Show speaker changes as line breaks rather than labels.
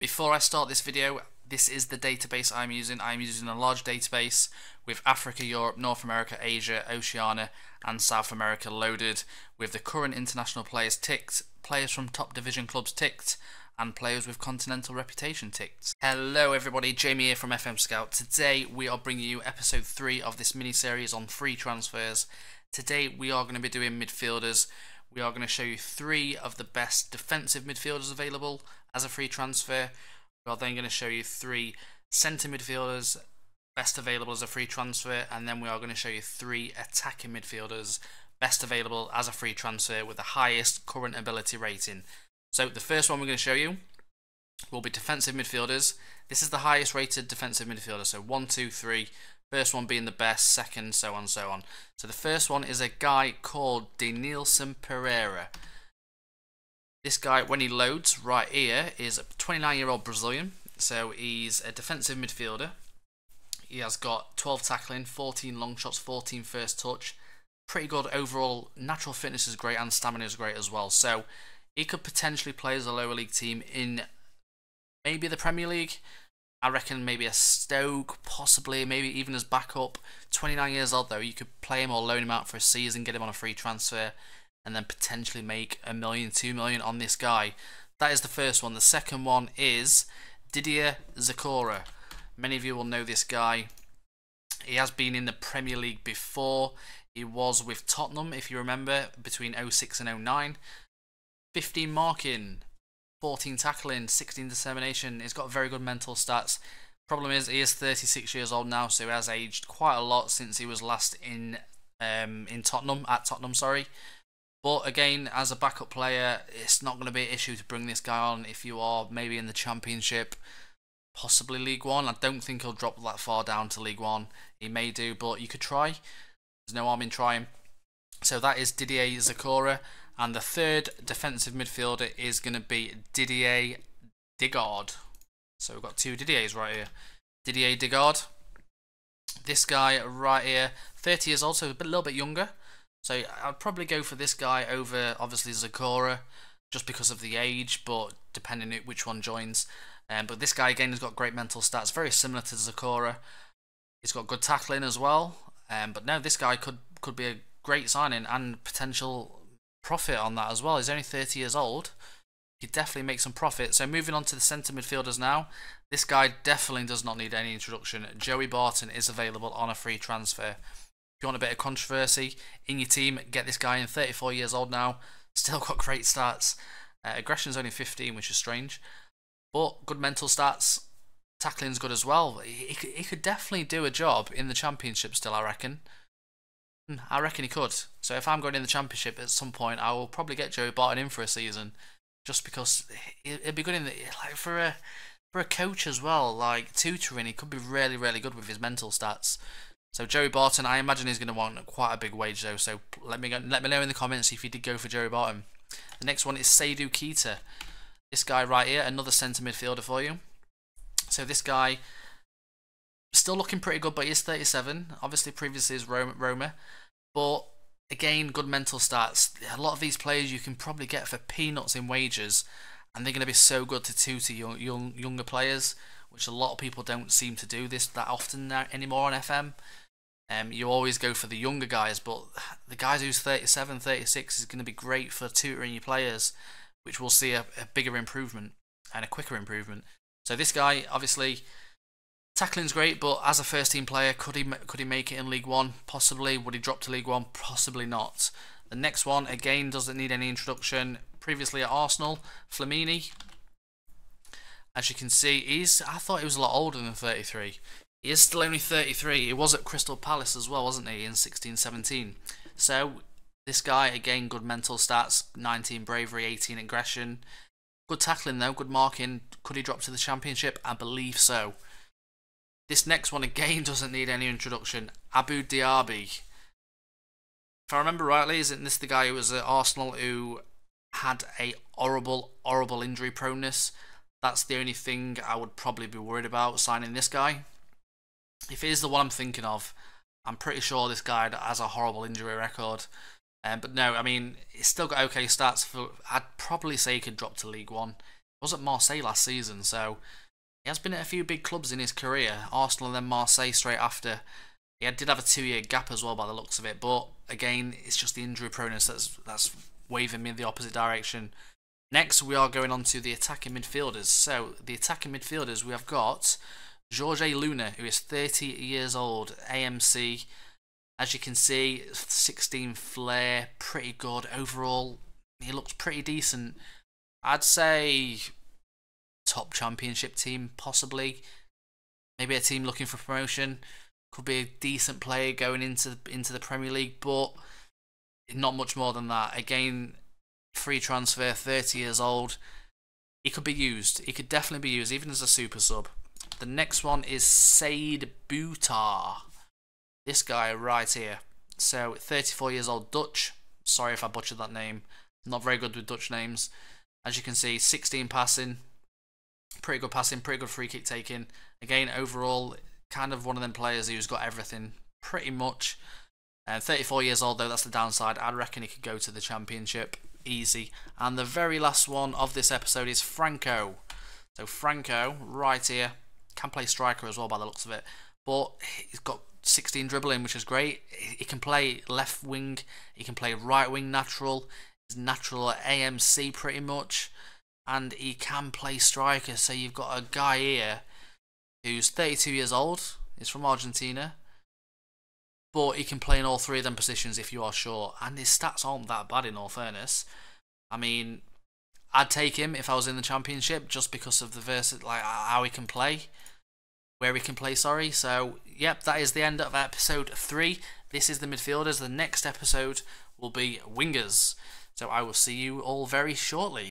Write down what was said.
Before I start this video, this is the database I'm using. I'm using a large database with Africa, Europe, North America, Asia, Oceania and South America loaded, with the current international players ticked, players from top division clubs ticked, and players with continental reputation ticked. Hello everybody, Jamie here from FM Scout. Today we are bringing you episode 3 of this mini-series on free transfers. Today we are going to be doing midfielders. We are going to show you 3 of the best defensive midfielders available as a free transfer. We are then going to show you 3 centre midfielders best available as a free transfer, and then we are going to show you 3 attacking midfielders best available as a free transfer with the highest current ability rating. So the first one we're going to show you will be defensive midfielders. This is the highest rated defensive midfielder, so 1, 2, 3. First one being the best, second, so on, so on. So the first one is a guy called Denilson Pereira. This guy, when he loads right here, is a 29-year-old Brazilian. So he's a defensive midfielder. He has got 12 tackling, 14 long shots, 14 first touch. Pretty good overall. Natural fitness is great and stamina is great as well. So he could potentially play as a lower league team in maybe the Premier League. I reckon maybe a Stoke, possibly, maybe even as backup. 29 years old though, you could play him or loan him out for a season, get him on a free transfer, and then potentially make $1 million, $2 million on this guy. That is the first one. The second one is Didier Zokora. Many of you will know this guy. He has been in the Premier League before. He was with Tottenham, if you remember, between 06 and 09. 15 marking, 14 tackling, 16 determination. He's got very good mental stats. Problem is, he is 36 years old now, so he has aged quite a lot since he was last in Tottenham, sorry. But again, as a backup player, it's not going to be an issue to bring this guy on if you are maybe in the Championship, possibly League One. I don't think he'll drop that far down to League One. He may do, but you could try. There's no harm in trying. So that is Didier Zokora. And the third defensive midfielder is going to be Didier Digard. So we've got 2 Didiers right here. Didier Digard. This guy right here, 30 years old, so a little bit younger. So I'd probably go for this guy over, obviously, Zokora, just because of the age, but depending on which one joins. But this guy, again, has got great mental stats, very similar to Zokora. He's got good tackling as well. But no, this guy could be a great signing and potential profit on that as well. He's only 30 years old. He definitely make some profit. So moving on to the centre midfielders now. This guy definitely does not need any introduction. Joey Barton is available on a free transfer. If you want a bit of controversy in your team, get this guy in. 34 years old now. Still got great stats. Aggression's only 15, which is strange. But good mental stats. Tackling's good as well. He could definitely do a job in the Championship still, I reckon. I reckon he could. So if I'm going in the Championship at some point, I will probably get Joey Barton in for a season, just because it'd be good in the, like, for a coach as well, like tutoring. He could be really, really good with his mental stats. So Joey Barton, I imagine he's going to want quite a big wage though. So let me know in the comments if you did go for Joey Barton. The next one is Seydou Keita. This guy right here, another centre midfielder for you. So this guy, still looking pretty good, but he is 37. Obviously, previously is Roma. But again, good mental stats. A lot of these players you can probably get for peanuts in wages, and they're going to be so good to tutor younger players, which a lot of people don't seem to do this that often anymore on FM. You always go for the younger guys, but the guys who's 37, 36 is going to be great for tutoring your players, which will see a bigger improvement and a quicker improvement. So this guy, obviously, tackling's great, but as a first team player, could he make it in League One? Possibly. Would he drop to League One? Possibly not. The next one, again, doesn't need any introduction. Previously at Arsenal, Flamini. As you can see, I thought he was a lot older than 33. He is still only 33. He was at Crystal Palace as well, wasn't he, in 16-17. So this guy, again, good mental stats, 19 bravery, 18 aggression. Good tackling though, good marking. Could he drop to the Championship? I believe so. This next one again doesn't need any introduction. Abou Diaby. If I remember rightly, isn't this the guy who was at Arsenal who had a horrible injury proneness? That's the only thing I would probably be worried about signing this guy. If it is the one I'm thinking of, I'm pretty sure this guy has a horrible injury record. But no, I mean, he's still got okay stats. I'd probably say he could drop to League One. was at Marseille last season, so he has been at a few big clubs in his career. Arsenal and then Marseille straight after. He did have a 2-year gap as well by the looks of it, but again, it's just the injury proneness that's waving me in the opposite direction. Next, we are going on to the attacking midfielders. So, the attacking midfielders, we have got Jorge Luna, who is 30 years old, AMC. As you can see, 16 flair, pretty good. Overall, he looks pretty decent. I'd say top championship team, possibly. Maybe a team looking for promotion. Could be a decent player going into the Premier League, but not much more than that. Again, free transfer, 30 years old. He could be used. He could definitely be used, even as a super sub. The next one is Said Boutar. This guy right here. So, 34 years old, Dutch. Sorry if I butchered that name. Not very good with Dutch names. As you can see, 16 passing. Pretty good free kick taking. Again, overall, kind of one of them players who's got everything, pretty much. 34 years old though, that's the downside. I reckon he could go to the Championship easy. And the very last one of this episode is Franco. So Franco, right here, can play striker as well by the looks of it. But he's got 16 dribbling, which is great. He can play left wing, he can play right wing natural. He's natural at AMC pretty much. And he can play striker. So you've got a guy here who's 32 years old. He's from Argentina. But he can play in all three of them positions if you are sure. And his stats aren't that bad in all fairness. I mean, I'd take him if I was in the Championship just because of the like how he can play. Where he can play, sorry. So, yep, that is the end of episode 3. This is the midfielders. The next episode will be wingers. So I will see you all very shortly.